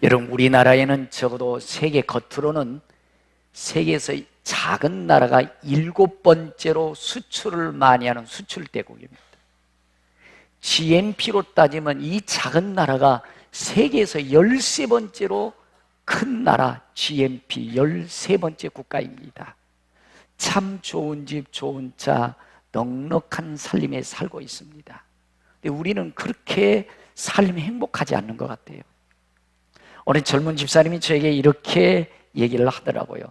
여러분, 우리나라에는 적어도 세계 겉으로는 세계에서 작은 나라가 7번째로 수출을 많이 하는 수출대국입니다. GNP로 따지면 이 작은 나라가 세계에서 13번째로 큰 나라, GNP 13번째 국가입니다. 참 좋은 집, 좋은 차, 넉넉한 삶에 살고 있습니다. 근데 우리는 그렇게 삶이 행복하지 않는 것 같아요. 어느 젊은 집사님이 저에게 이렇게 얘기를 하더라고요.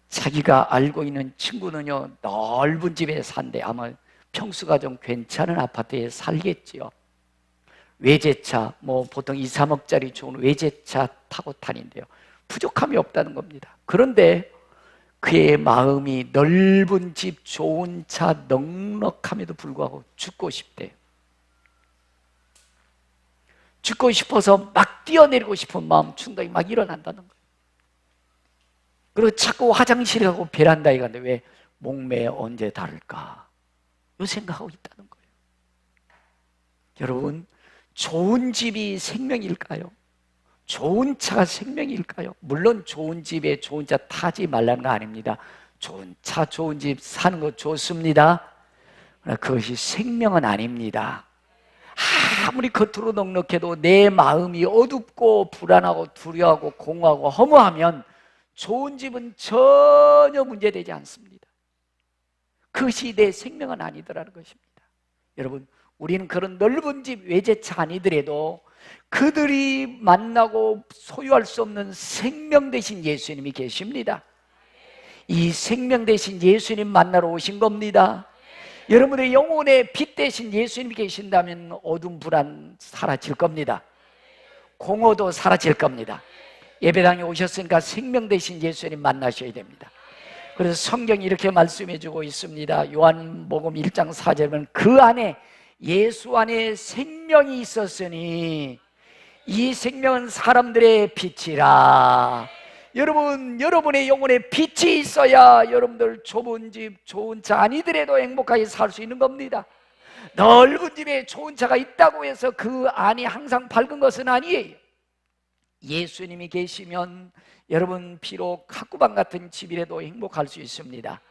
자기가 알고 있는 친구는요, 넓은 집에 산대. 아마 평수가 좀 괜찮은 아파트에 살겠지요. 외제차, 보통 2, 3억짜리 좋은 외제차 타고 다닌대요. 부족함이 없다는 겁니다. 그런데 그의 마음이 넓은 집, 좋은 차, 넉넉함에도 불구하고 죽고 싶대요. 죽고 싶어서 막 뛰어내리고 싶은 마음 충동이 막 일어난다는 거예요. 그리고 자꾸 화장실에 가고 베란다에 가는데 왜 목매에 언제 닳을까? 이 생각하고 있다는 거예요. 여러분, 좋은 집이 생명일까요? 좋은 차가 생명일까요? 물론 좋은 집에 좋은 차 타지 말라는 거 아닙니다. 좋은 차, 좋은 집 사는 거 좋습니다. 그러나 그것이 생명은 아닙니다. 아무리 겉으로 넉넉해도 내 마음이 어둡고 불안하고 두려워하고 공허하고 허무하면 좋은 집은 전혀 문제되지 않습니다. 그것이 내 생명은 아니더라는 것입니다. 여러분, 우리는 그런 넓은 집, 외제차 아니더라도 그들이 만나고 소유할 수 없는 생명 되신 예수님이 계십니다. 이 생명 되신 예수님 만나러 오신 겁니다. 여러분의 영혼의 빛 되신 예수님이 계신다면 어둠 불안 사라질 겁니다. 공허도 사라질 겁니다. 예배당에 오셨으니까 생명 되신 예수님 만나셔야 됩니다. 그래서 성경이 이렇게 말씀해 주고 있습니다. 요한복음 1장 4절에 보면 그 안에 예수 안에 생명이 있었으니 이 생명은 사람들의 빛이라. 여러분, 여러분의 영혼에 빛이 있어야 여러분들 좁은 집, 좋은 차 아니더라도 행복하게 살 수 있는 겁니다. 넓은 집에 좋은 차가 있다고 해서 그 안이 항상 밝은 것은 아니에요. 예수님이 계시면 여러분 비록 학구방 같은 집이라도 행복할 수 있습니다.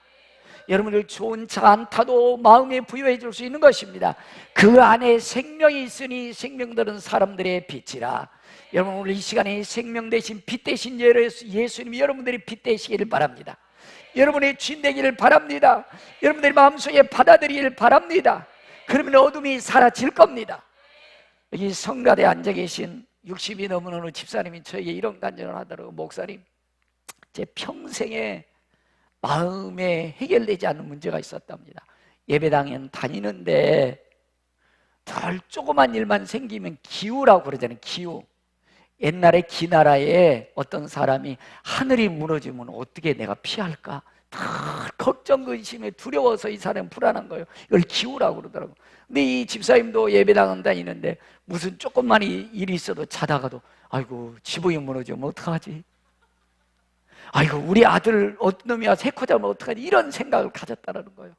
여러분들 좋은 차 안 타도 마음에 부여해 줄 수 있는 것입니다. 그 안에 생명이 있으니 생명들은 사람들의 빛이라. 여러분, 오늘 이 시간에 생명 대신 빛 대신 예수님이 여러분들이 빛 되시기를 바랍니다. 여러분의 주인 되기를 바랍니다. 여러분들이 마음속에 받아들이기를 바랍니다. 그러면 어둠이 사라질 겁니다. 여기 성가대에 앉아 계신 60이 넘은 어느 집사님이 저에게 이런 간증을 하더라고요. 목사님, 제 평생에 마음에 해결되지 않는 문제가 있었답니다. 예배당엔 다니는데 덜 조그만 일만 생기면 기우라고 그러잖아요. 기우. 옛날에 기나라에 어떤 사람이 하늘이 무너지면 어떻게 내가 피할까? 다 걱정, 근심에 두려워서 이 사람은 불안한 거예요. 이걸 기우라고 그러더라고요. 근데 이 집사님도 예배당은 다니는데 무슨 조금만 일이 있어도 자다가도 아이고 지붕이 무너지면 어떡하지? 아이고 우리 아들 어떤 놈이야 새코 잡으면 어떡하지? 이런 생각을 가졌다는 거예요.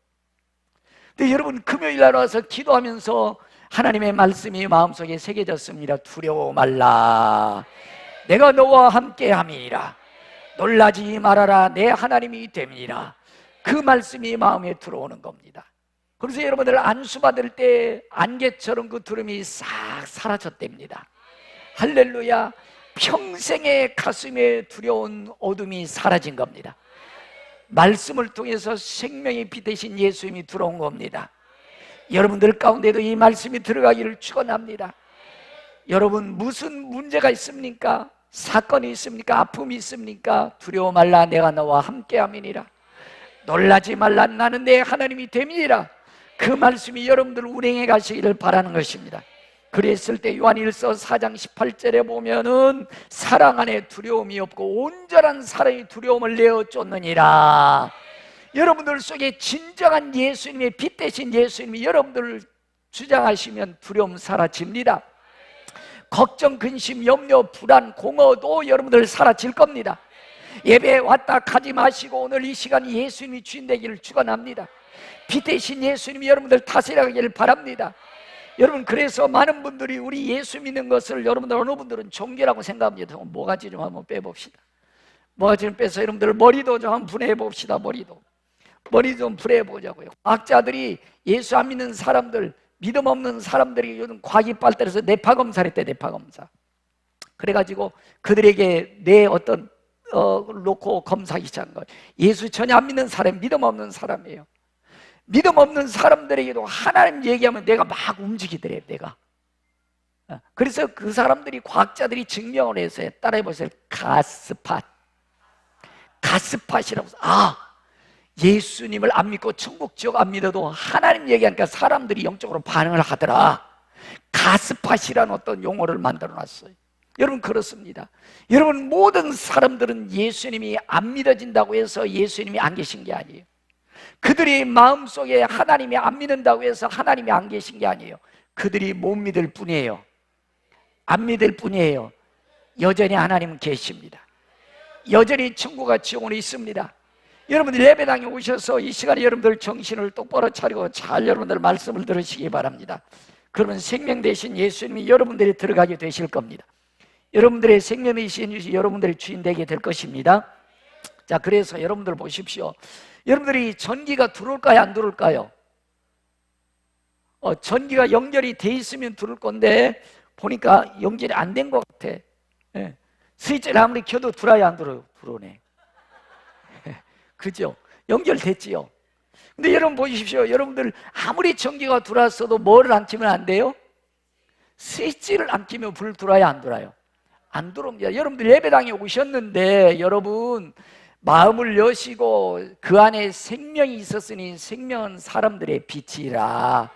근데 여러분, 금요일 날 와서 기도하면서 하나님의 말씀이 마음속에 새겨졌습니다. 두려워 말라, 내가 너와 함께 함이니라. 놀라지 말아라, 내 하나님이 됨이니라. 그 말씀이 마음에 들어오는 겁니다. 그래서 여러분들 안수 받을 때 안개처럼 그 두려움이 싹 사라졌답니다. 할렐루야. 평생의 가슴에 두려운 어둠이 사라진 겁니다. 말씀을 통해서 생명의 빛 되신 예수님이 들어온 겁니다. 여러분들 가운데도 이 말씀이 들어가기를 축원합니다. 여러분, 무슨 문제가 있습니까? 사건이 있습니까? 아픔이 있습니까? 두려워 말라, 내가 너와 함께함이니라. 놀라지 말라, 나는 내 하나님이 됨이니라. 그 말씀이 여러분들 운행해 가시기를 바라는 것입니다. 그랬을 때 요한일서 4장 18절에 보면은 사랑 안에 두려움이 없고 온전한 사랑이 두려움을 내어 쫓느니라. 여러분들 속에 진정한 예수님의 빛 대신 예수님이 여러분들을 주장하시면 두려움 사라집니다. 걱정, 근심, 염려, 불안, 공허도 여러분들 사라질 겁니다. 예배 왔다 가지 마시고 오늘 이 시간 예수님이 주인 되기를 축원합니다. 빛 대신 예수님이 여러분들 다스리기를 바랍니다. 여러분, 그래서 많은 분들이 우리 예수 믿는 것을 여러분들 어느 분들은 종교라고 생각합니다. 모가지 좀 한번 빼봅시다. 모가지 좀 빼서 여러분들 머리도 좀 한번 분해해 봅시다. 머리 좀 분해해 보자고요. 과학자들이 예수 안 믿는 사람들, 믿음 없는 사람들이 요즘 과학이 발달해서 뇌파 검사를 했대. 뇌파 검사. 그래가지고 그들에게 뇌 어떤 놓고 검사하기 시작한 거예요. 예수 전혀 안 믿는 사람, 믿음 없는 사람이에요. 믿음 없는 사람들에게도 하나님 얘기하면 내가 막 움직이더래요. 내가. 그래서 그 사람들이, 과학자들이 증명을 해서 따라해 보세요. 가스팟이라고 해서, 예수님을 안 믿고 천국 지옥 안 믿어도 하나님 얘기하니까 사람들이 영적으로 반응을 하더라. 가스팟이라는 어떤 용어를 만들어 놨어요. 여러분, 그렇습니다. 여러분, 모든 사람들은 예수님이 안 믿어진다고 해서 예수님이 안 계신 게 아니에요. 그들이 마음속에 하나님이 안 믿는다고 해서 하나님이 안 계신 게 아니에요. 그들이 못 믿을 뿐이에요. 안 믿을 뿐이에요. 여전히 하나님은 계십니다. 여전히 천국과 지옥은 있습니다. 여러분들 예배당에 오셔서 이 시간에 여러분들 정신을 똑바로 차리고 잘 여러분들 말씀을 들으시기 바랍니다. 그러면 생명 되신 예수님이 여러분들이 들어가게 되실 겁니다. 여러분들의 생명 되신 여러분들의 주인 되게 될 것입니다. 자, 그래서 여러분들 보십시오. 여러분들이 전기가 들어올까요, 안 들어올까요? 전기가 연결이 돼 있으면 들어올 건데 보니까 연결이 안 된 것 같아. 스위치를 아무리 켜도 들어야 안 들어요. 들어오네. 그죠? 연결됐지요. 근데 여러분 보십시오. 여러분들 아무리 전기가 들어왔어도 뭐를 안 켜면 안 돼요? 스위치를 안 켜면 불 들어와야 안 들어와요? 안 들어옵니다. 여러분들 예배당에 오셨는데 여러분 마음을 여시고 그 안에 생명이 있었으니 생명은 사람들의 빛이라.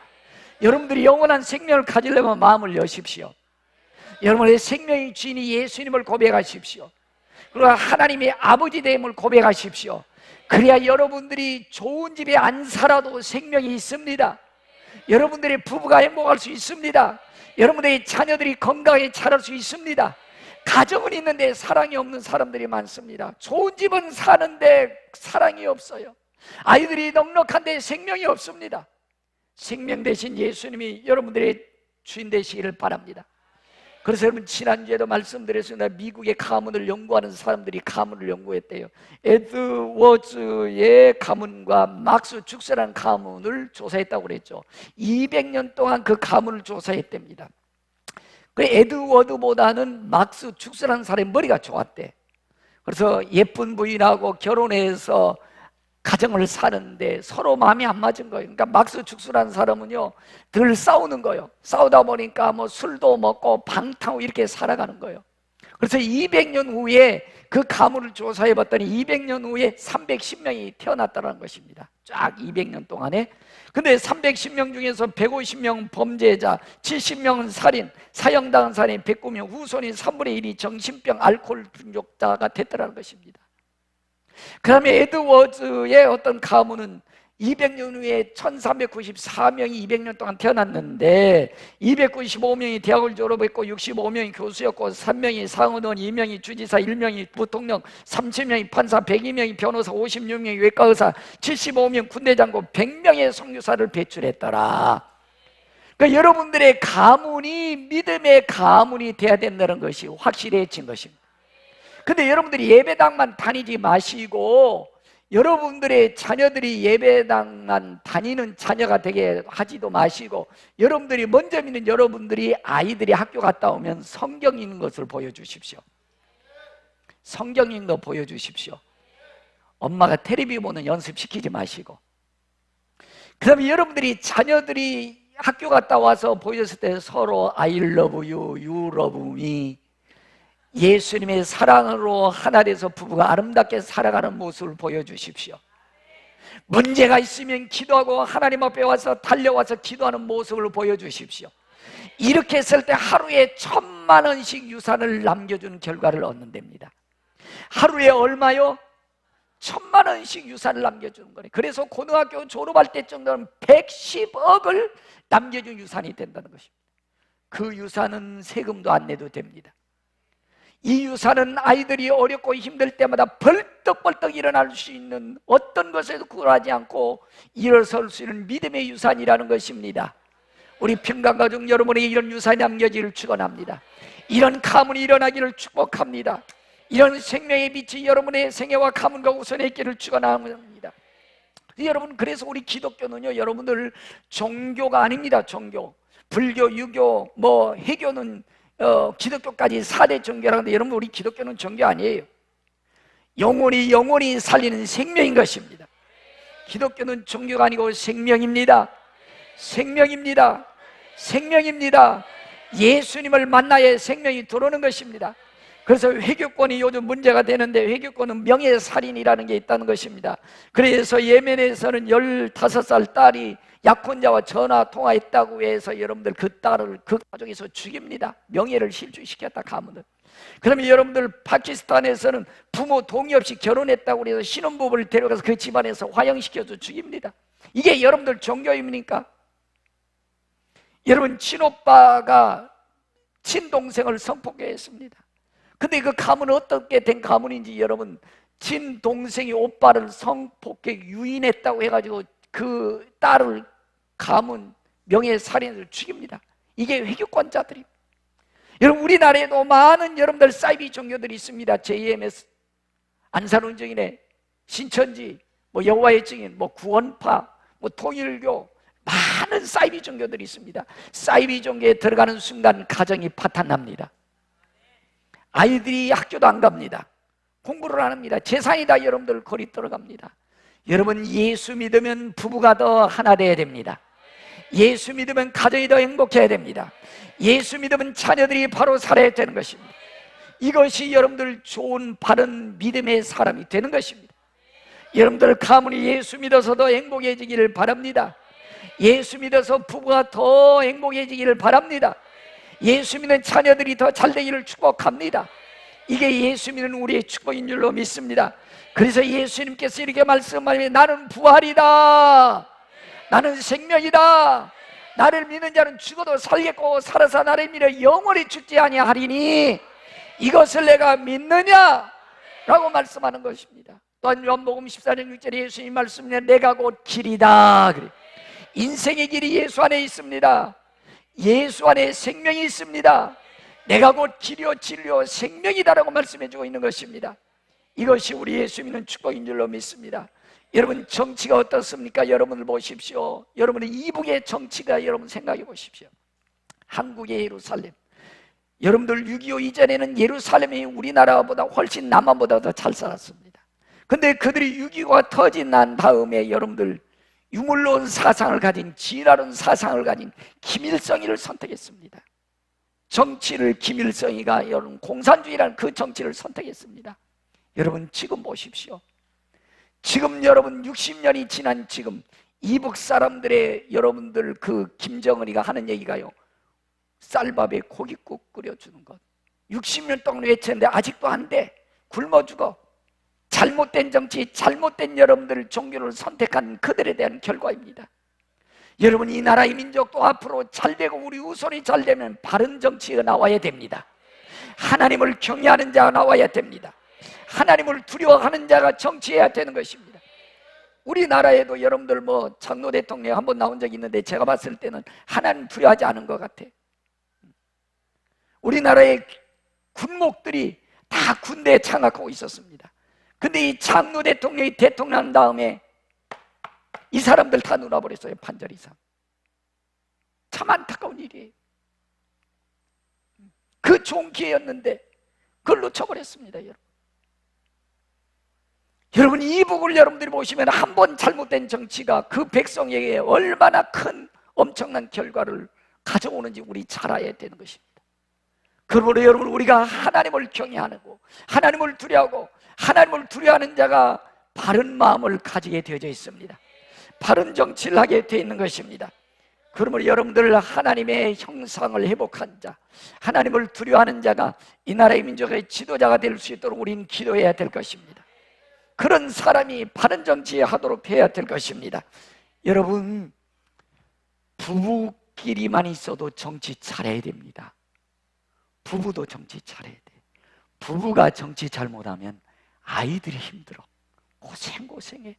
여러분들이 영원한 생명을 가지려면 마음을 여십시오. 여러분의 생명의 주인이 예수님을 고백하십시오. 그리고 하나님의 아버지 됨을 고백하십시오. 그래야 여러분들이 좋은 집에 안 살아도 생명이 있습니다. 여러분들의 부부가 행복할 수 있습니다. 여러분들의 자녀들이 건강하게 자랄 수 있습니다. 가정은 있는데 사랑이 없는 사람들이 많습니다. 좋은 집은 사는데 사랑이 없어요. 아이들이 넉넉한데 생명이 없습니다. 생명 대신 예수님이 여러분들의 주인 되시기를 바랍니다. 그래서 여러분, 지난주에도 말씀드렸습니다. 미국의 가문을 연구하는 사람들이 가문을 연구했대요. 에드워즈의 가문과 막스 죽스라는 가문을 조사했다고 그랬죠. 200년 동안 그 가문을 조사했답니다. 그 에드워드보다는 막스 죽스라는 사람의 머리가 좋았대. 그래서 예쁜 부인하고 결혼해서 가정을 사는데 서로 마음이 안 맞은 거예요. 그러니까 막스 죽스라는 사람은요 늘 싸우는 거예요. 싸우다 보니까 뭐 술도 먹고 방 타고 이렇게 살아가는 거예요. 그래서 200년 후에 그 가문을 조사해 봤더니 200년 후에 310명이 태어났다는 것입니다. 쫙 200년 동안에. 근데 310명 중에서 150명 범죄자, 70명은 살인, 사형당한 사람이 109명, 후손인 3분의 1이 정신병, 알코올 중독자가 됐다는 것입니다. 그 다음에 에드워즈의 어떤 가문은 200년 후에 1394명이 200년 동안 태어났는데 295명이 대학을 졸업했고 65명이 교수였고 3명이 상원의원, 2명이 주지사, 1명이 부통령, 30명이 판사, 102명이 변호사, 56명이 외과의사, 75명 군대장군, 100명의 선교사를 배출했더라. 그러니까 여러분들의 가문이 믿음의 가문이 돼야 된다는 것이 확실해진 것입니다. 근데 여러분들이 예배당만 다니지 마시고 여러분들의 자녀들이 예배당만 다니는 자녀가 되게 하지도 마시고 여러분들이 먼저 믿는 여러분들이 아이들이 학교 갔다 오면 성경 읽는 것을 보여주십시오. 성경 읽는 거 보여주십시오. 엄마가 텔레비 보는 연습시키지 마시고. 그 다음에 여러분들이 자녀들이 학교 갔다 와서 보여줬을 때 서로 I love you, you love me, 예수님의 사랑으로 하나 돼서 부부가 아름답게 살아가는 모습을 보여주십시오. 문제가 있으면 기도하고 하나님 앞에 와서 달려와서 기도하는 모습을 보여주십시오. 이렇게 했을 때 하루에 1,000만 원씩 유산을 남겨주는 결과를 얻는답니다. 하루에 얼마요? 1,000만 원씩 유산을 남겨주는 거예요. 그래서 고등학교 졸업할 때 정도는 110억을 남겨준 유산이 된다는 것입니다. 그 유산은 세금도 안 내도 됩니다. 이 유산은 아이들이 어렵고 힘들 때마다 벌떡벌떡 일어날 수 있는 어떤 것에도 굴하지 않고 일어설 수 있는 믿음의 유산이라는 것입니다. 우리 평강가족 여러분의 이런 유산이 남겨지기를 축원합니다. 이런 가문이 일어나기를 축복합니다. 이런 생명의 빛이 여러분의 생애와 가문과 우선에 있기를 축원합니다. 여러분, 그래서 우리 기독교는요, 여러분들 종교가 아닙니다. 종교, 불교, 유교, 뭐 해교는 기독교까지 4대 종교라는데, 여러분 우리 기독교는 종교 아니에요. 영원히 살리는 생명인 것입니다. 기독교는 종교가 아니고 생명입니다. 생명입니다. 생명입니다. 예수님을 만나야 생명이 들어오는 것입니다. 그래서 회교권이 요즘 문제가 되는데, 회교권은 명예살인이라는 게 있다는 것입니다. 그래서 예멘에서는 15살 딸이 약혼자와 전화 통화했다고 해서 여러분들 그 딸을 그 가족에서 죽입니다. 명예를 실추시켰다 가문은. 그러면 여러분들 파키스탄에서는 부모 동의 없이 결혼했다고 해서 신혼부부를 데려가서 그 집안에서 화형시켜서 죽입니다. 이게 여러분들 종교입니까? 여러분, 친오빠가 친동생을 성폭행했습니다. 근데 그 가문은 어떻게 된 가문인지, 여러분, 친동생이 오빠를 성폭행 유인했다고 해가지고 그 딸을 가문 명예살인을 죽입니다. 이게 회교권자들입니다. 여러분, 우리나라에도 많은 여러분들 사이비 종교들이 있습니다. JMS, 안산운정인의 신천지, 뭐 여호와의 증인, 뭐 구원파, 뭐 통일교, 많은 사이비 종교들이 있습니다. 사이비 종교에 들어가는 순간 가정이 파탄납니다. 아이들이 학교도 안 갑니다. 공부를 안 합니다. 재산이 다 여러분들 거리 들어갑니다. 여러분, 예수 믿으면 부부가 더 하나 돼야 됩니다. 예수 믿으면 가정이 더 행복해야 됩니다. 예수 믿으면 자녀들이 바로 살아야 되는 것입니다. 이것이 여러분들 좋은 바른 믿음의 사람이 되는 것입니다. 여러분들 가문이 예수 믿어서 더 행복해지기를 바랍니다. 예수 믿어서 부부가 더 행복해지기를 바랍니다. 예수 믿는 자녀들이 더 잘되기를 축복합니다. 이게 예수 믿는 우리의 축복인 줄로 믿습니다. 그래서 예수님께서 이렇게 말씀하시면, 나는 부활이다, 나는 생명이다, 나를 믿는 자는 죽어도 살겠고 살아서 나를 믿어 영원히 죽지 아니하리니 이것을 내가 믿느냐? 라고 말씀하는 것입니다. 또한 요한복음 14장 6절에 예수님 말씀에, 내가 곧 길이다. 그래. 인생의 길이 예수 안에 있습니다. 예수 안에 생명이 있습니다. 내가 곧 길이요 진리요 생명이다라고 말씀해주고 있는 것입니다. 이것이 우리 예수 믿는 축복인 줄로 믿습니다. 여러분, 정치가 어떻습니까? 여러분을 보십시오. 여러분의 이북의 정치가 여러분 생각해 보십시오. 한국의 예루살렘, 여러분들 6.25 이전에는 예루살렘이 우리나라보다 훨씬 남한보다 더 잘 살았습니다. 근데 그들이 6.25가 터진 난 다음에 여러분들 유물론 사상을 가진, 진화론 사상을 가진 김일성이를 선택했습니다. 정치를 김일성이가 여러분 공산주의라는 그 정치를 선택했습니다. 여러분, 지금 보십시오. 지금 여러분 60년이 지난 지금 이북 사람들의 여러분들 그 김정은이가 하는 얘기가요, 쌀밥에 고깃국 끓여주는 것. 60년 동안 외쳤는데 아직도 안 돼. 굶어 죽어. 잘못된 정치, 잘못된 여러분들 종교를 선택한 그들에 대한 결과입니다. 여러분, 이 나라의 민족도 앞으로 잘되고 우리 후손이 잘되면 바른 정치가 나와야 됩니다. 하나님을 경외하는 자가 나와야 됩니다. 하나님을 두려워하는 자가 정치해야 되는 것입니다. 우리나라에도 여러분들 뭐 장로 대통령 한번 나온 적이 있는데 제가 봤을 때는 하나님 두려워하지 않은 것 같아. 우리나라의 군목들이 다 군대에 장악하고 있었습니다. 근데 이 장로 대통령이 대통령 다음에 이 사람들 다 놀아버렸어요. 판절 이상. 참 안타까운 일이에요. 그 좋은 기회였는데 그걸 놓쳐버렸습니다. 여러분, 이북을 여러분들이 보시면 한 번 잘못된 정치가 그 백성에게 얼마나 큰 엄청난 결과를 가져오는지 우리 잘 알아야 되는 것입니다. 그러므로 여러분, 우리가 하나님을 경외하고 하나님을 두려워하고 하나님을 두려워하는 자가 바른 마음을 가지게 되어져 있습니다. 바른 정치를 하게 되어 있는 것입니다. 그러므로 여러분들, 하나님의 형상을 회복한 자, 하나님을 두려워하는 자가 이 나라의 민족의 지도자가 될 수 있도록 우리는 기도해야 될 것입니다. 그런 사람이 바른 정치하도록 해야 될 것입니다. 여러분, 부부끼리만 있어도 정치 잘해야 됩니다. 부부도 정치 잘해야 돼. 부부가 정치 잘못하면 아이들이 힘들어. 고생해.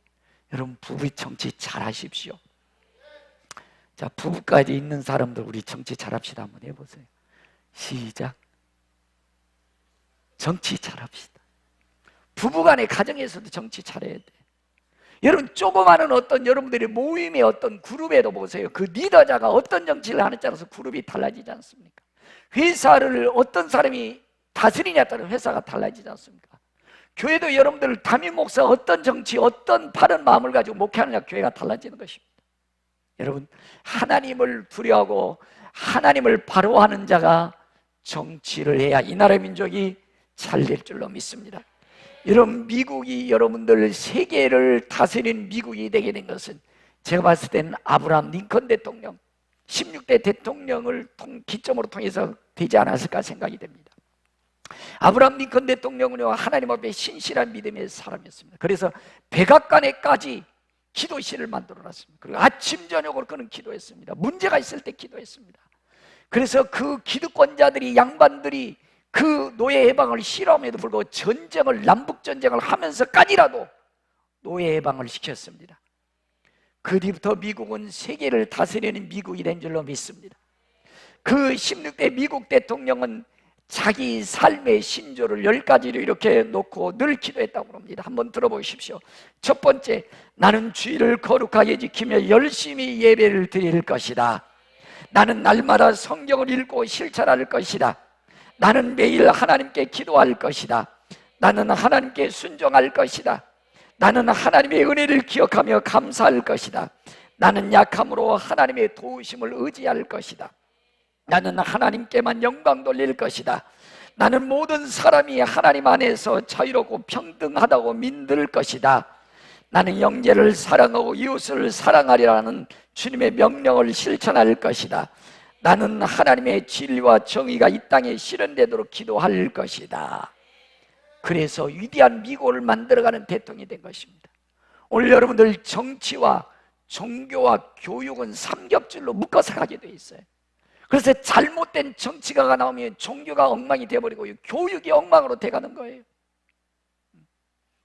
여러분, 부부 정치 잘하십시오. 자, 부부까지 있는 사람들 우리 정치 잘합시다. 한번 해보세요. 시작. 정치 잘합시다. 부부간의 가정에서도 정치 잘해야 돼. 여러분, 조그마한 어떤 여러분들의 모임의 어떤 그룹에도 보세요. 그 리더자가 어떤 정치를 하느냐에 따라서 그룹이 달라지지 않습니까? 회사를 어떤 사람이 다스리냐에 따라 회사가 달라지지 않습니까? 교회도 여러분들 담임 목사가 어떤 정치, 어떤 바른 마음을 가지고 목회하느냐 교회가 달라지는 것입니다. 여러분, 하나님을 두려워하고 하나님을 바로하는 자가 정치를 해야 이 나라 민족이 잘 될 줄로 믿습니다. 여러분, 미국이 여러분들 세계를 다스리는 미국이 되게 된 것은 제가 봤을 때는 아브라함 링컨 대통령 16대 대통령을 기점으로 통해서 되지 않았을까 생각이 됩니다. 아브라함 링컨 대통령은요, 하나님 앞에 신실한 믿음의 사람이었습니다. 그래서 백악관에까지 기도실을 만들어놨습니다. 그리고 아침 저녁으로 그는 기도했습니다. 문제가 있을 때 기도했습니다. 그래서 그 기득권자들이, 양반들이 그 노예 해방을 싫어함에도 불구하고 전쟁을, 남북전쟁을 하면서까지라도 노예 해방을 시켰습니다. 그 뒤부터 미국은 세계를 다스리는 미국이 된 줄로 믿습니다. 그 16대 미국 대통령은 자기 삶의 신조를 10가지로 이렇게 놓고 늘 기도했다고 합니다. 한번 들어보십시오. 첫 번째, 나는 주의를 거룩하게 지키며 열심히 예배를 드릴 것이다. 나는 날마다 성경을 읽고 실천할 것이다. 나는 매일 하나님께 기도할 것이다. 나는 하나님께 순종할 것이다. 나는 하나님의 은혜를 기억하며 감사할 것이다. 나는 약함으로 하나님의 도우심을 의지할 것이다. 나는 하나님께만 영광 돌릴 것이다. 나는 모든 사람이 하나님 안에서 자유롭고 평등하다고 믿을 것이다. 나는 형제를 사랑하고 이웃을 사랑하리라는 주님의 명령을 실천할 것이다. 나는 하나님의 진리와 정의가 이 땅에 실현되도록 기도할 것이다. 그래서 위대한 미국을 만들어가는 대통령이 된 것입니다. 오늘 여러분들 정치와 종교와 교육은 삼겹줄로 묶어서 가게 돼 있어요. 그래서 잘못된 정치가가 나오면 종교가 엉망이 되어버리고 교육이 엉망으로 돼가는 거예요.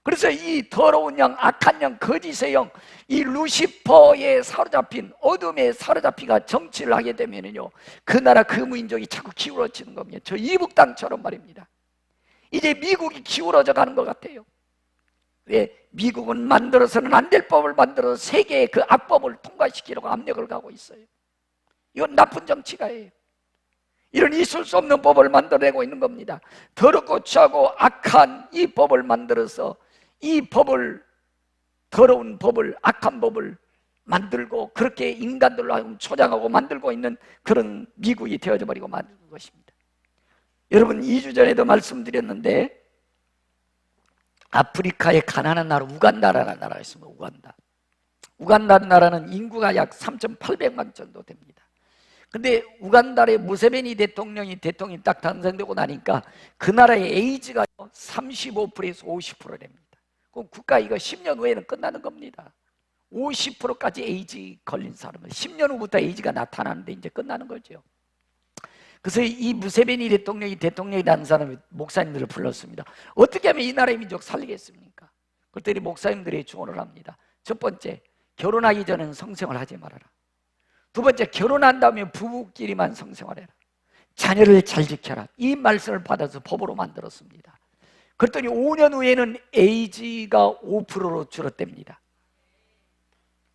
그래서 이 더러운 영, 악한 영, 거짓의 영, 이 루시퍼에 사로잡힌, 어둠에 사로잡히가 정치를 하게 되면요, 그 나라 그 민족이 자꾸 기울어지는 겁니다. 저 이북 땅처럼 말입니다. 이제 미국이 기울어져 가는 것 같아요. 왜? 미국은 만들어서는 안 될 법을 만들어서 세계의 그 악법을 통과시키려고 압력을 가고 있어요. 이건 나쁜 정치가예요. 이런 있을 수 없는 법을 만들어내고 있는 겁니다. 더럽고 추하고 악한 이 법을 만들어서 이 법을, 더러운 법을, 악한 법을 만들고 그렇게 인간들로 하여금 초장하고 만들고 있는 그런 미국이 되어져 버리고 만든 것입니다. 여러분, 2주 전에도 말씀드렸는데 아프리카의 가난한 나라 우간다라는 나라가 있습니다. 우간다 나라는 인구가 약 3,800만 정도 됩니다. 근데 우간다의 무세베니 대통령이 딱 당선되고 나니까 그 나라의 에이즈가 35%에서 50% 됩니다. 그럼 국가 이거 10년 후에는 끝나는 겁니다. 50%까지 에이즈 걸린 사람은 10년 후부터 에이즈가 나타나는데 이제 끝나는 거죠. 그래서 이 무세베니 대통령이라는 사람이 목사님들을 불렀습니다. 어떻게 하면 이 나라의 민족 살리겠습니까? 그랬더니 목사님들이 조언을 합니다. 첫 번째, 결혼하기 전에는 성생활 하지 말아라. 두 번째, 결혼한 다음에 부부끼리만 성생활해라. 자녀를 잘 지켜라. 이 말씀을 받아서 법으로 만들었습니다. 그랬더니 5년 후에는 에이즈가 5%로 줄었답니다.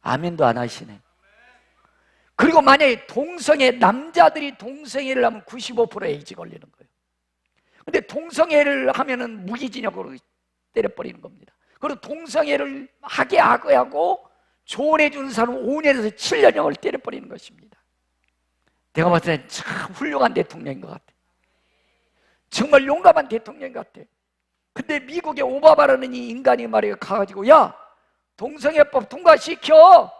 아멘도 안 하시네. 그리고 만약에 남자들이 동성애를 하면 95% 에이즈 걸리는 거예요. 근데 동성애를 하면은 무기징역으로 때려버리는 겁니다. 그리고 동성애를 하게 하고 조언해 주는 사람은 5년에서 7년형을 때려버리는 것입니다. 내가 봤을 때 참 훌륭한 대통령인 것 같아. 정말 용감한 대통령인 것 같아. 근데 미국의 오바마라는 이 인간이 말이에요, 가가지고 야, 동성애법 통과시켜.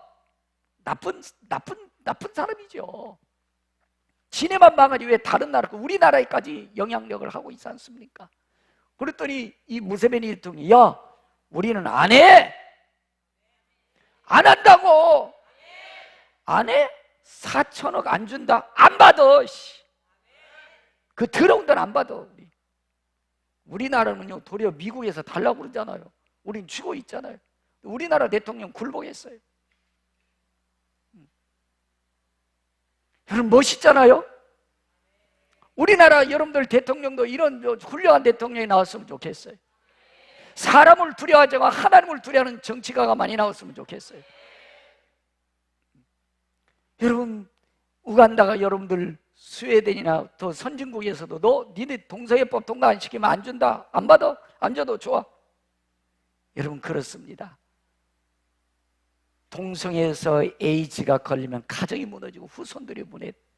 나쁜 사람이죠. 지네만 망하지 왜 다른 나라, 우리나라에까지 영향력을 하고 있지 않습니까? 그랬더니 이 무세베니 대통령이 야, 우리는 안 해. 안 한다고. 안 해? 4천억 안 준다? 안 받아. 그 더러운 돈 안 받아. 우리나라는요, 도리어 미국에서 달라고 그러잖아요. 우린 주고 있잖아요. 우리나라 대통령 굴복했어요. 여러분 멋있잖아요. 우리나라 여러분들 대통령도 이런 훌륭한 대통령이 나왔으면 좋겠어요. 사람을 두려워하지 않고 하나님을 두려워하는 정치가가 많이 나왔으면 좋겠어요. 여러분 우간다가 여러분들 스웨덴이나 더 선진국에서도 너 니네 동성애법 통과 안 시키면 안 준다, 안 받아, 안 줘도 좋아. 여러분 그렇습니다. 동성애에서 에이즈가 걸리면 가정이 무너지고 후손들이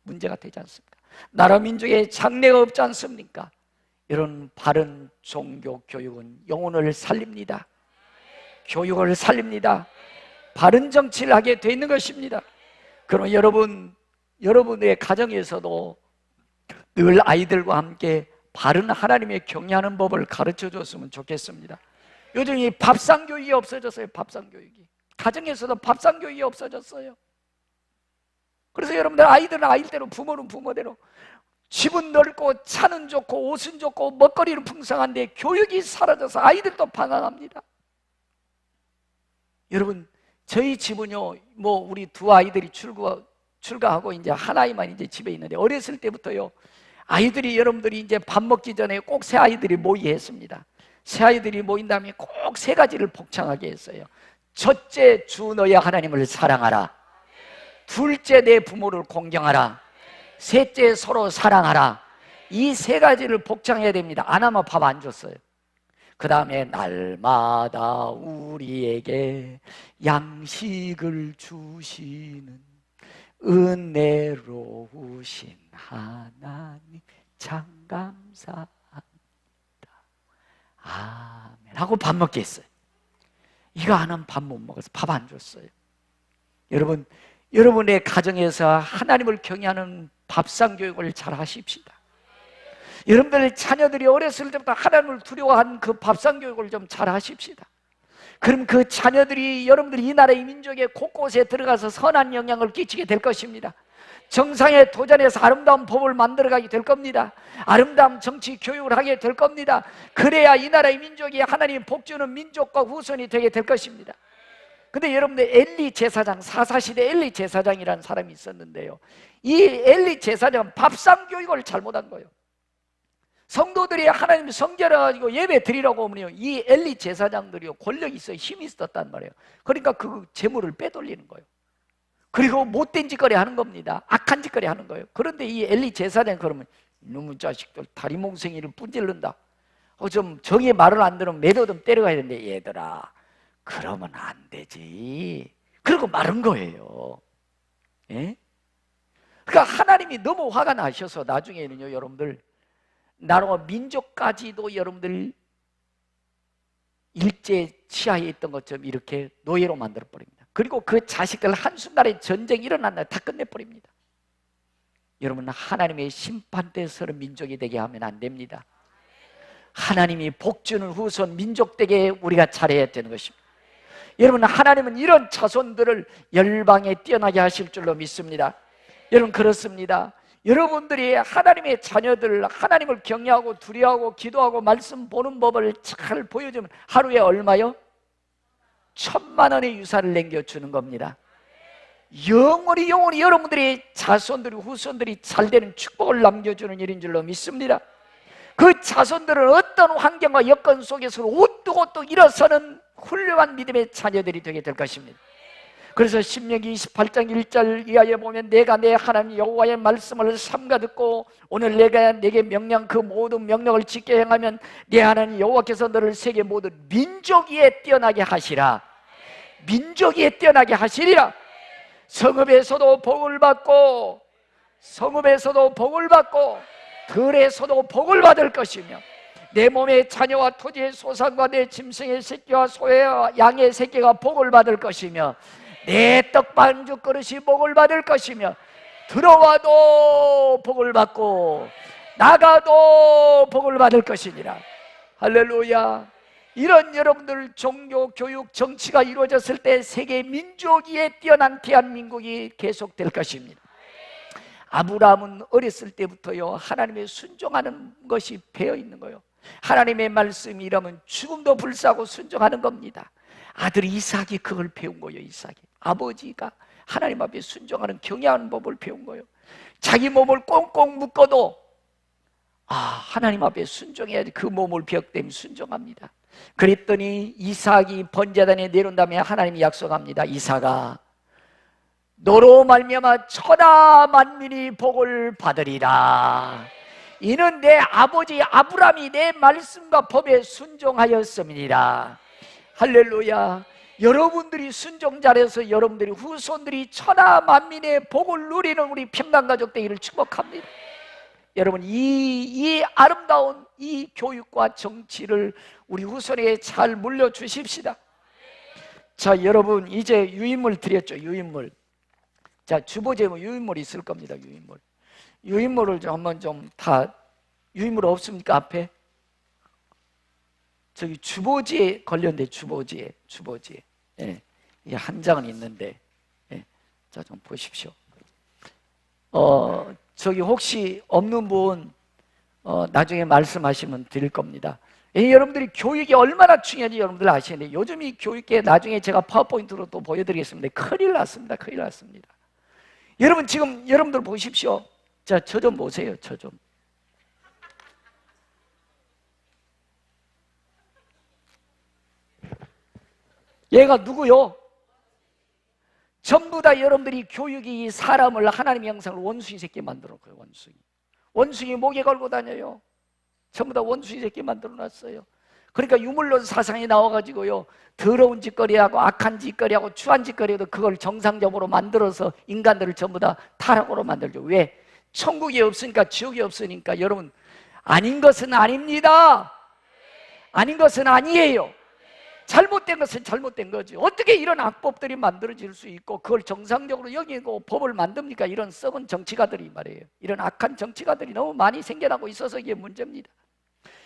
문제가 되지 않습니까? 나라 민족의 장래가 없지 않습니까? 이런 바른 종교 교육은 영혼을 살립니다. 교육을 살립니다. 바른 정치를 하게 돼 있는 것입니다. 그럼 여러분의 가정에서도 늘 아이들과 함께 바른 하나님의 경외하는 법을 가르쳐 줬으면 좋겠습니다. 요즘 이 밥상교육이 없어졌어요. 밥상교육이 가정에서도 밥상교육이 없어졌어요. 그래서 여러분들 아이들은 아이대로, 부모는 부모대로, 집은 넓고 차는 좋고 옷은 좋고 먹거리는 풍성한데 교육이 사라져서 아이들도 방황합니다. 여러분 저희 집은요, 우리 두 아이들이 출가하고 이제 한 아이만 이제 집에 있는데, 어렸을 때부터요 아이들이, 여러분들이 이제 밥 먹기 전에 꼭 새 아이들이 모이게 했습니다. 새 아이들이 모인 다음에 꼭 세 가지를 복창하게 했어요. 첫째, 주 너의 하나님을 사랑하라. 둘째, 내 부모를 공경하라. 셋째, 서로 사랑하라. 이 세 가지를 복창해야 됩니다. 안 하면 밥 안 줬어요. 그 다음에 날마다 우리에게 양식을 주시는 은혜로우신 하나님 참 감사합니다. 아멘 하고 밥 먹게 했어요. 이거 안 하면 밥 못 먹어서 밥 안 줬어요. 여러분, 여러분의 가정에서 하나님을 경외하는 밥상 교육을 잘 하십시다. 여러분들 자녀들이 어렸을 때부터 하나님을 두려워한 그 밥상 교육을 좀 잘 하십시다. 그럼 그 자녀들이, 여러분들이 이 나라의 민족의 곳곳에 들어가서 선한 영향을 끼치게 될 것입니다. 정상에 도전해서 아름다운 법을 만들어가게 될 겁니다. 아름다운 정치 교육을 하게 될 겁니다. 그래야 이 나라의 민족이 하나님 복주는 민족과 후손이 되게 될 것입니다. 근데 여러분들 엘리 제사장, 사사시대 엘리 제사장이라는 사람이 있었는데요, 이 엘리 제사장은 밥상 교육을 잘못한 거예요. 성도들이 하나님 성전에 가지고 예배 드리라고 하면요, 이 엘리 제사장들이 권력이 있어요. 힘이 있었단 말이에요. 그러니까 그 재물을 빼돌리는 거예요. 그리고 못된 짓거리 하는 겁니다. 악한 짓거리 하는 거예요. 그런데 이 엘리 제사장 그러면 이놈의 자식들 다리몽생이를 분질른다. 좀 정의 말을 안 들으면 매도듬 때려가야 되는데, 얘들아 그러면 안 되지. 그러고 마른 거예요. 예? 그러니까 하나님이 너무 화가 나셔서 나중에는요, 여러분들 나라와 민족까지도 여러분들 일제 치하에 있던 것처럼 이렇게 노예로 만들어버립니다. 그리고 그 자식들 한순간에 전쟁이 일어났나 다 끝내버립니다. 여러분, 하나님의 심판대 서는 민족이 되게 하면 안 됩니다. 하나님이 복주는 후손 민족 되게 우리가 잘해야 되는 것입니다. 여러분, 하나님은 이런 자손들을 열방에 뛰어나게 하실 줄로 믿습니다. 여러분, 그렇습니다. 여러분들이 하나님의 자녀들, 하나님을 경외하고 두려워하고 기도하고 말씀 보는 법을 잘 보여주면 하루에 얼마요? 1,000만 원의 유산을 남겨주는 겁니다. 영원히 여러분들이 자손들이, 후손들이 잘되는 축복을 남겨주는 일인 줄로 믿습니다. 그 자손들은 어떤 환경과 여건 속에서 우뚝우뚝 일어서는 훌륭한 믿음의 자녀들이 되게 될 것입니다. 그래서 신명기 28장 1절 이하에 보면, 내가 내 하나님 여호와의 말씀을 삼가 듣고 오늘 내가 내게 명령 그 모든 명령을 지켜 행하면 내 하나님 여호와께서 너를 세계 모든 민족 위에 뛰어나게 하시라. 민족 위에 뛰어나게 하시리라. 성읍에서도 복을 받고 들에서도 복을 받을 것이며, 내 몸의 자녀와 토지의 소산과 내 짐승의 새끼와 소의 양의 새끼가 복을 받을 것이며, 내 떡반죽 그릇이 복을 받을 것이며, 들어와도 복을 받고 나가도 복을 받을 것이니라. 할렐루야. 이런 여러분들 종교, 교육, 정치가 이루어졌을 때 세계 민족 위에 뛰어난 대한민국이 계속될 것입니다. 아브라함은 어렸을 때부터요, 하나님의 순종하는 것이 배어 있는 거예요. 하나님의 말씀이라면 죽음도 불사하고 순종하는 겁니다. 아들 이삭이 그걸 배운 거예요. 이삭이 아버지가 하나님 앞에 순종하는 경외하는 법을 배운 거예요. 자기 몸을 꽁꽁 묶어도 하나님 앞에 순종해야지. 그 몸을 비었기 순종합니다. 그랬더니 이삭이 번제단에 내려온 다음에 하나님이 약속합니다. 이삭아, 너로 말미암아 천하 만민이 복을 받으리라. 이는 내 아버지 아브라함이 내 말씀과 법에 순종하였습니다. 할렐루야. 여러분들이 순종 잘해서 여러분들이 후손들이 천하 만민의 복을 누리는 우리 평강가족 되기를 축복합니다. 여러분, 이 아름다운 이 교육과 정치를 우리 후손에게 잘 물려주십시다. 자, 여러분, 이제 유인물 드렸죠. 유인물. 자, 주보제목 유인물이 있을 겁니다. 유인물을 좀 한번 유인물 없습니까? 앞에 저기 주보지에 걸렸는데, 주보지에 예, 이게 한 장은 있는데, 예, 자, 좀 보십시오. 저기 혹시 없는 분 나중에 말씀하시면 드릴 겁니다. 여러분들이 교육이 얼마나 중요한지 여러분들 아셔야 돼요. 요즘 이 교육계 나중에 제가 파워포인트로 또 보여드리겠습니다. 큰일 났습니다. 여러분, 지금 여러분들 보십시오. 자, 저 좀 보세요. 저 좀. 얘가 누구요? 전부 다 여러분들이 교육이 사람을 하나님의 형상을 원숭이 새끼 만들었고요. 원숭이 목에 걸고 다녀요. 전부 다 원숭이 새끼 만들어놨어요. 그러니까 유물론 사상이 나와가지고요, 더러운 짓거리하고 악한 짓거리하고 추한 짓거리도 그걸 정상적으로 만들어서 인간들을 전부 다 타락으로 만들죠. 왜? 천국이 없으니까, 지옥이 없으니까. 여러분, 아닌 것은 아닙니다. 아닌 것은 아니에요. 잘못된 것은 잘못된 거죠. 어떻게 이런 악법들이 만들어질 수 있고 그걸 정상적으로 여기고 법을 만듭니까? 이런 썩은 정치가들이 말이에요. 이런 악한 정치가들이 너무 많이 생겨나고 있어서 이게 문제입니다.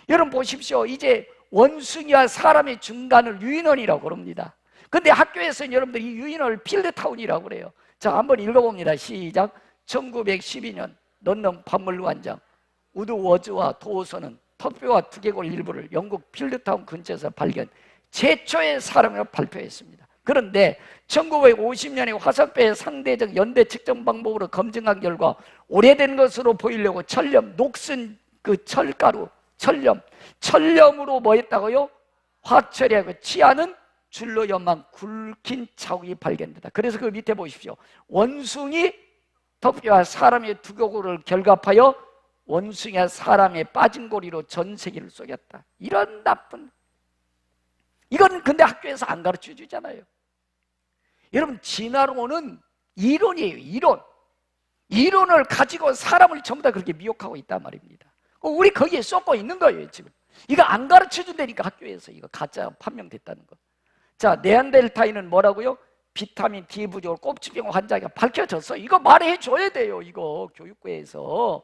여러분 보십시오. 이제 원숭이와 사람의 중간을 유인원이라고 그럽니다. 근데 학교에서는 여러분들이 이 유인원을 필드타운이라고 그래요. 자, 한번 읽어봅니다. 시작. 1912년 런던 박물관장 우드 워즈와 도어선은 턱뼈와 두개골 일부를 영국 필드타운 근처에서 발견, 최초의 사람을 발표했습니다. 그런데 1950년에 화석배의 상대적 연대 측정 방법으로 검증한 결과 오래된 것으로 보이려고 철염, 녹슨 그 철가루, 철염으로 뭐 했다고요? 화처리하고 치아는 줄로 연만 굵힌 자국이 발견된다. 그래서 그 밑에 보십시오. 원숭이 턱뼈와 사람의 두개골을 결합하여 원숭이와 사람의 빠진 고리로 전 세계를 속였다. 이런 나쁜, 이건 근데 학교에서 안 가르쳐 주잖아요. 여러분, 진화론은 이론이에요. 이론을 가지고 사람을 전부 다 그렇게 미혹하고 있단 말입니다. 우리 거기에 쏟고 있는 거예요. 지금 이거 안 가르쳐 준다니까. 학교에서 이거 가짜 판명됐다는 거. 자, 네안데르탈인은 뭐라고요? 비타민 D 부족으로 꼽치병 환자가 밝혀졌어. 이거 말해 줘야 돼요. 이거 교육부에서.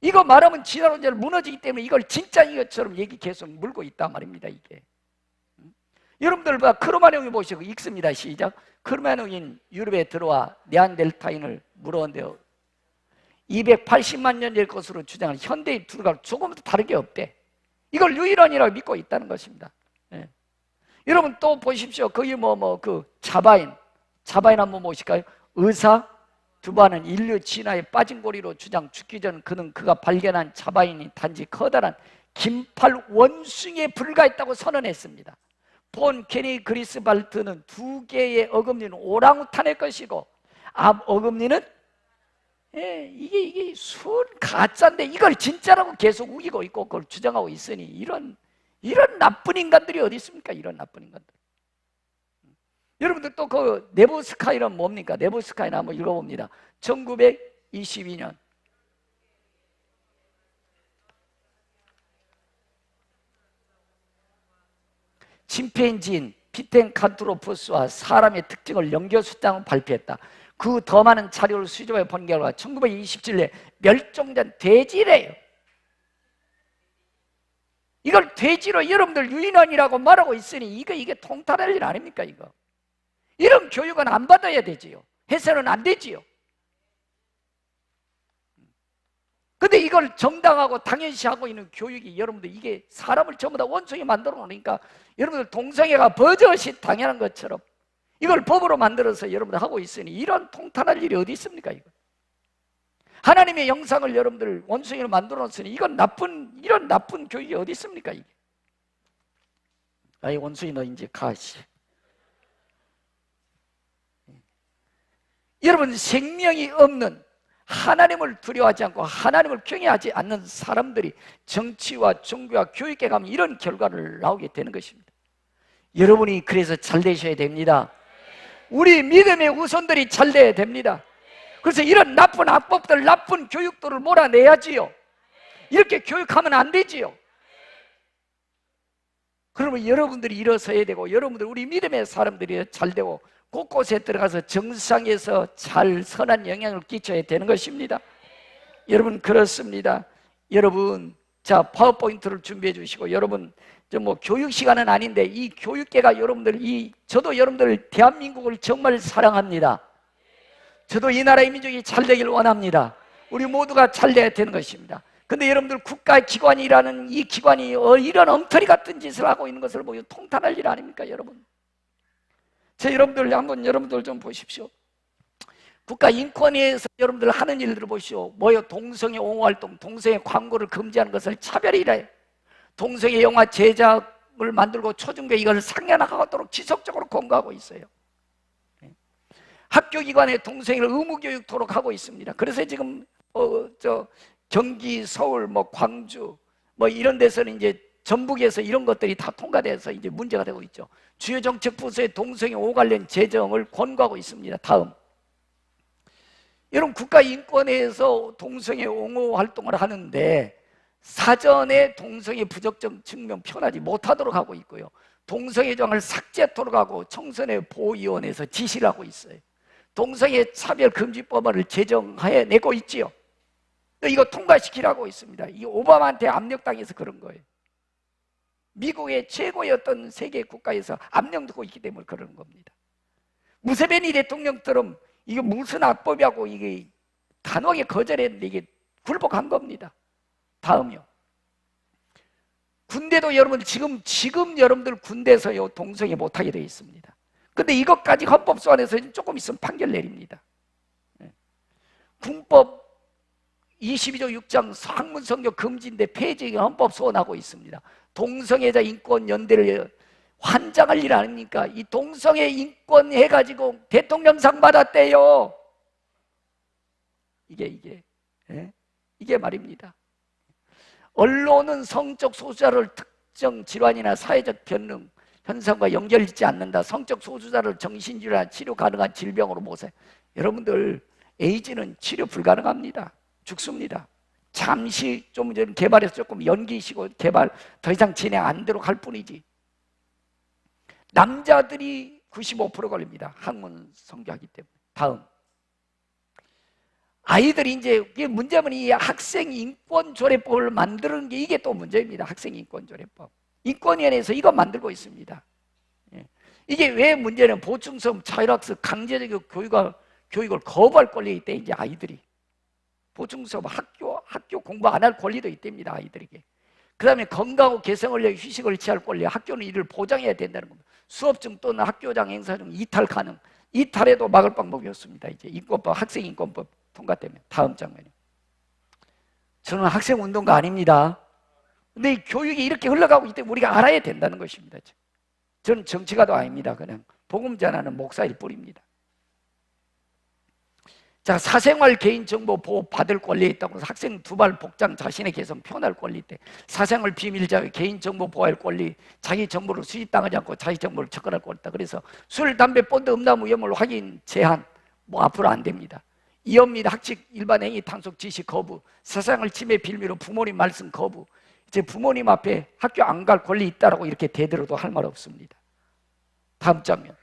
이거 말하면 진화론자를 무너지기 때문에 이걸 진짜 이것처럼 얘기 계속 물고 있단 말입니다. 이게. 여러분들 봐, 크로마뇽이 보시고 읽습니다. 시작. 크로마뇽인 유럽에 들어와 네안데르탈인을 물었는데요, 280만 년 될 것으로 주장하는 현대인 두루가 조금도 다른 게 없대. 이걸 유일원이라고 믿고 있다는 것입니다. 예. 여러분 또 보십시오. 거기 그 자바인 한번 보실까요? 의사 두바는 인류 진화에 빠진 고리로 주장, 죽기 전 그가 발견한 자바인이 단지 커다란 긴팔 원숭이에 불과했다고 선언했습니다. 본 케니 그리스발트는 2개의 어금니는 오랑우탄의 것이고 앞 어금니는 이게 순 가짜인데 이걸 진짜라고 계속 우기고 있고 그걸 주장하고 있으니 이런 나쁜 인간들이 어디 있습니까? 이런 나쁜 인간들. 여러분들 또 그 네부스카이는 뭡니까? 네부스카이는 한번 읽어봅니다. 1922년 침팬지인 피텐칸트로푸스와 사람의 특징을 연결수장을 발표했다. 그 더 많은 자료를 수집해 본 결과 1927년에 멸종된 돼지래요. 이걸 돼지로 여러분들 유인원이라고 말하고 있으니 이게 통탈할 일 아닙니까? 이런 교육은 안 받아야 되지요. 해서는 안 되지요. 근데 이걸 정당하고 당연시하고 있는 교육이 여러분들 이게 사람을 전부 다 원숭이 만들어 놓으니까 여러분들 동성애가 버젓이 당연한 것처럼 이걸 법으로 만들어서 여러분들 하고 있으니 이런 통탄할 일이 어디 있습니까? 이거 하나님의 영상을 여러분들 원숭이로 만들어 놨으니 이런 나쁜 교육이 어디 있습니까? 이게 아이 원숭이 너 이제 가시. 여러분 생명이 없는 하나님을 두려워하지 않고 하나님을 경외하지 않는 사람들이 정치와 종교와 교육에 가면 이런 결과를 나오게 되는 것입니다. 여러분이 그래서 잘 되셔야 됩니다. 우리 믿음의 후손들이 잘 돼야 됩니다. 그래서 이런 나쁜 악법들, 나쁜 교육들을 몰아내야지요. 이렇게 교육하면 안 되지요. 그러면 여러분들이 일어서야 되고 여러분들 우리 믿음의 사람들이 잘 되고 곳곳에 들어가서 정상에서 잘 선한 영향을 끼쳐야 되는 것입니다. 여러분 그렇습니다. 여러분 자 파워포인트를 준비해 주시고 여러분 뭐 교육 시간은 아닌데 이 교육계가 여러분들 저도 여러분들 대한민국을 정말 사랑합니다. 저도 이 나라의 민족이 잘 되길 원합니다. 우리 모두가 잘 돼야 되는 것입니다. 근데 여러분들 국가기관이라는 이 기관이 이런 엉터리 같은 짓을 하고 있는 것을 보여 통탄할 일 아닙니까 여러분? 여러분들 좀 보십시오. 국가인권위에서 여러분들 하는 일들을 보시오. 뭐요? 동성애 옹호활동, 동성애 광고를 금지하는 것을 차별이라 해요. 동성애 영화 제작을 만들고 초중고 이걸 상연하도록 지속적으로 권고하고 있어요. 학교기관에 동성애를 의무교육토록 하고 있습니다. 그래서 지금 경기, 서울, 광주 이런 데서는 이제 전북에서 이런 것들이 다 통과돼서 이제 문제가 되고 있죠. 주요 정책 부서의 동성애 옹호 관련 재정을 권고하고 있습니다. 다음, 여러분 국가인권위에서 동성애 옹호 활동을 하는데 사전에 동성애 부적정 증명 표현하지 못하도록 하고 있고요. 동성애 정을 삭제토록 하고 청소년 보호위원회에서 지시를 하고 있어요. 동성애 차별금지법안을 제정해 내고 있지요. 이거 통과시키라고 있습니다. 이 오바마한테 압력당해서 그런 거예요. 미국의 최고의 어떤 세계 국가에서 압력받고 있기 때문에 그러는 겁니다. 무세베니 대통령처럼 이게 무슨 악법이라고 이게 단호하게 거절했는데 이게 굴복한 겁니다. 다음이요. 군대도 여러분 지금 여러분들 군대에서요 동성애 못하게 되어 있습니다. 근데 이것까지 헌법소원에서 조금 있으면 판결 내립니다. 군법 22조 6장 학문성교 금지인데 폐지 헌법소원하고 있습니다. 동성애자 인권연대를 환장할 일 아닙니까? 이 동성애 인권 해가지고 대통령상 받았대요. 이게 말입니다. 언론은 성적 소수자를 특정 질환이나 사회적 변능 현상과 연결짓지 않는다. 성적 소수자를 정신질환 치료 가능한 질병으로 모세. 여러분들 에이즈는 치료 불가능합니다. 죽습니다. 잠시 좀 전에 개발해서 조금 연기시고 개발 더 이상 진행 안 되도록 할 뿐이지. 남자들이 95% 걸립니다. 학문 성교하기 때문에. 다음, 아이들이 이제 이게 문제는 이 학생인권조례법을 만드는 게 이게 또 문제입니다. 학생인권조례법. 인권위원회에서 이거 만들고 있습니다. 이게 왜 문제는 보충성 자율학습 강제적 교육을 거부할 권리가 있대. 이제 아이들이 보충수업 학교 공부 안 할 권리도 있답니다. 아이들에게. 그 다음에 건강하고 개성을 위해 휴식을 취할 권리, 학교는 이를 보장해야 된다는 겁니다. 수업중 또는 학교장 행사 중 이탈 가능, 이탈해도 막을 방법이 없습니다. 이제 인권법, 학생인권법 통과 때문에. 다음 장면이요. 저는 학생운동가 아닙니다. 근데 이 교육이 이렇게 흘러가고 있기 때문에 우리가 알아야 된다는 것입니다. 저는 정치가도 아닙니다. 그냥 복음 전하는 목사일 뿐입니다. 자, 사생활 개인정보 보호 받을 권리에 있다고 해서 학생 두발 복장 자신의 개성 표현할 권리 있대. 사생활 비밀 자유 개인정보 보호할 권리, 자기 정보를 수집당하지 않고 자기 정보를 접근할 권리 있다. 그래서 술, 담배, 본드, 음란 위험을 확인 제한 앞으로 안 됩니다. 이혼 및 학칙 일반 행위 단속 지시 거부, 사생활 침해 빌미로 부모님 말씀 거부. 이제 부모님 앞에 학교 안 갈 권리 있다라고 이렇게 대들어도 할 말 없습니다. 다음 장면.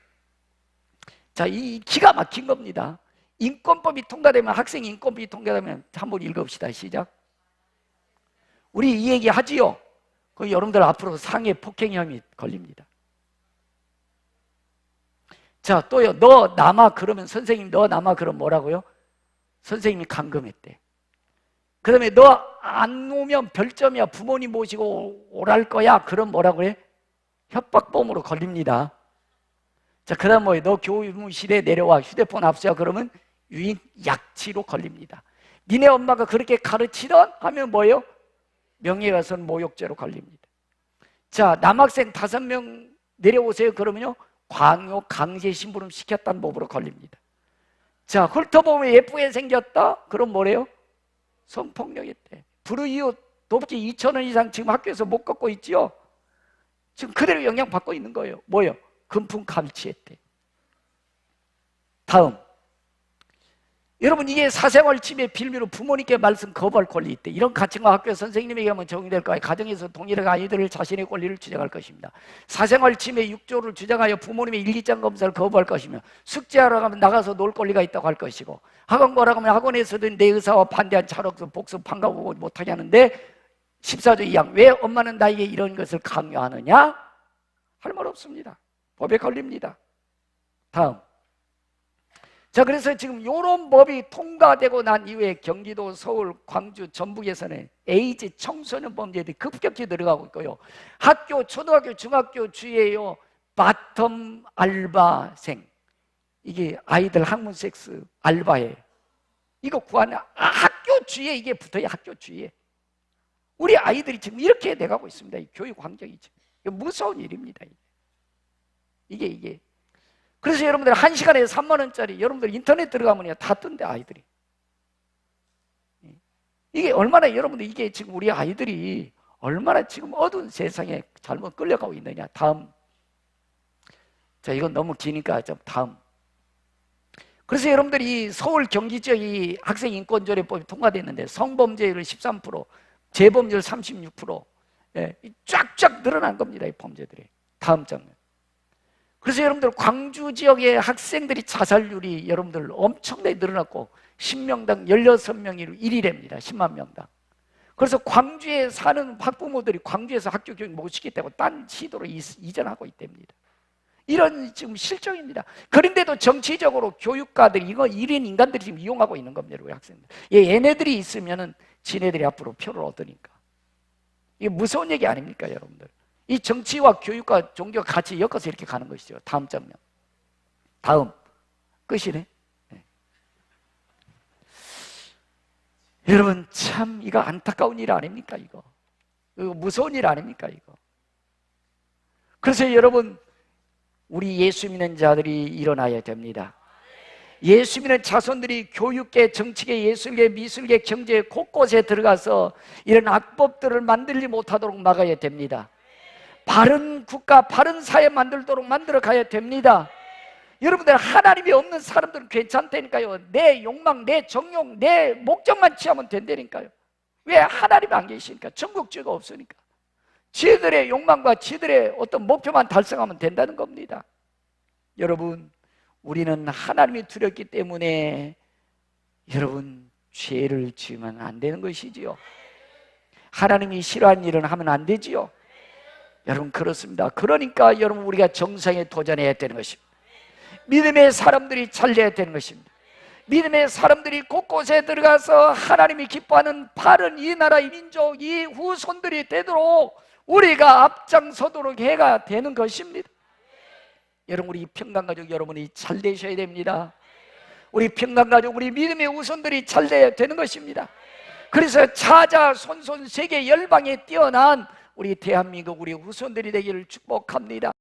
자, 이 기가 막힌 겁니다. 인권법이 통과되면, 학생 인권법이 통과되면 한번 읽읍시다. 시작. 우리 이 얘기 하지요. 그 여러분들 앞으로 상해 폭행 혐의 걸립니다. 자, 또요. 너 남아 그러면 선생님 너 남아 그럼 뭐라고요? 선생님이 감금했대. 그 다음에 너 안 오면 별점이야. 부모님 모시고 오랄 거야. 그럼 뭐라고 해? 협박범으로 걸립니다. 자, 그 다음 뭐예요? 너 교무실에 내려와 휴대폰 압수야 그러면 유인 약치로 걸립니다. 니네 엄마가 그렇게 가르치던 하면 뭐예요? 명예훼손 모욕죄로 걸립니다. 자, 남학생 5명 내려오세요 그러면요 광요 강제 심부름 시켰다는 법으로 걸립니다. 자, 훑어보면 예쁘게 생겼다 그럼 뭐래요? 성폭력했대. 불우이웃 돕기 2,000원 이상 지금 학교에서 못 걷고 있지요. 지금 그대로 영향받고 있는 거예요. 뭐예요? 금품 감치했대. 다음, 여러분 이게 사생활 침해 빌미로 부모님께 말씀 거부할 권리 있대. 이런 가치가 학교 선생님에게 하면 적용될 거예요. 가정에서 동일하게 아이들을 자신의 권리를 주장할 것입니다. 사생활 침해 6조를 주장하여 부모님의 일기장 검사를 거부할 것이며 숙제하러 가면 나가서 놀 권리가 있다고 할 것이고 학원 가라고 하면 학원에서든 내 의사와 반대한 차력도 복습 방과후 못하게 하는데 14조 2항 왜 엄마는 나에게 이런 것을 강요하느냐? 할 말 없습니다. 법에 걸립니다. 다음, 자, 그래서 지금 이런 법이 통과되고 난 이후에 경기도, 서울, 광주, 전북에서는 에이즈 청소년 범죄들이 급격히 늘어가고 있고요. 학교, 초등학교, 중학교 주위에요 바텀 알바생, 이게 아이들 학문 섹스 알바에 이거 구하는 학교 주위에 이게 붙어요. 학교 주위에 우리 아이들이 지금 이렇게 돼가고 있습니다. 이 교육 환경이 지금 이거 무서운 일입니다. 이게 그래서 여러분들 1시간에 3만 원짜리 여러분들 인터넷 들어가면 다 뜬대 아이들이. 이게 얼마나 여러분들 이게 지금 우리 아이들이 얼마나 지금 어두운 세상에 잘못 끌려가고 있느냐. 다음, 자 이건 너무 기니까 좀 다음. 그래서 여러분들이 서울 경기 지역이 학생 인권조례법이 통과됐는데 성범죄율 13%, 재범률 36%, 쫙쫙 늘어난 겁니다. 이 범죄들이. 다음 장면. 그래서 여러분들 광주 지역의 학생들이 자살률이 여러분들 엄청나게 늘어났고 10명당 16명이 1위랍니다. 10만 명당. 그래서 광주에 사는 학부모들이 광주에서 학교 교육 못 시키겠다고 딴 시도로 이전하고 있답니다. 이런 지금 실정입니다. 그런데도 정치적으로 교육가들이 이거 1인 인간들이 지금 이용하고 있는 겁니다. 우리 학생들. 얘네들이 있으면은 지네들이 앞으로 표를 얻으니까. 이게 무서운 얘기 아닙니까, 여러분들? 이 정치와 교육과 종교가 같이 엮어서 이렇게 가는 것이죠. 다음 장면. 다음. 끝이네. 네. 여러분, 참, 이거 안타까운 일 아닙니까, 이거? 이거 무서운 일 아닙니까, 이거? 그래서 여러분, 우리 예수 믿는 자들이 일어나야 됩니다. 예수 믿는 자손들이 교육계, 정치계, 예술계, 미술계, 경제 곳곳에 들어가서 이런 악법들을 만들지 못하도록 막아야 됩니다. 바른 국가, 바른 사회 만들도록 만들어 가야 됩니다. 여러분들 하나님이 없는 사람들은 괜찮다니까요. 내 욕망, 내 정욕, 내 목적만 취하면 된다니까요. 왜 하나님이 안 계시니까? 전국주의가 없으니까. 지들의 욕망과 지들의 어떤 목표만 달성하면 된다는 겁니다. 여러분, 우리는 하나님이 두렵기 때문에 여러분 죄를 지으면 안 되는 것이지요. 하나님이 싫어하는 일은 하면 안 되지요. 여러분 그렇습니다. 그러니까 여러분 우리가 정상에 도전해야 되는 것입니다. 믿음의 사람들이 잘려야 되는 것입니다. 믿음의 사람들이 곳곳에 들어가서 하나님이 기뻐하는 바른 이 나라, 이 민족, 이 후손들이 되도록 우리가 앞장서도록 해가 되는 것입니다. 여러분 우리 평강가족 여러분이 잘 되셔야 됩니다. 우리 평강가족, 우리 믿음의 후손들이 잘 돼야 되는 것입니다. 그래서 자자 손손 세계 열방에 뛰어난 우리 대한민국 우리 후손들이 되기를 축복합니다.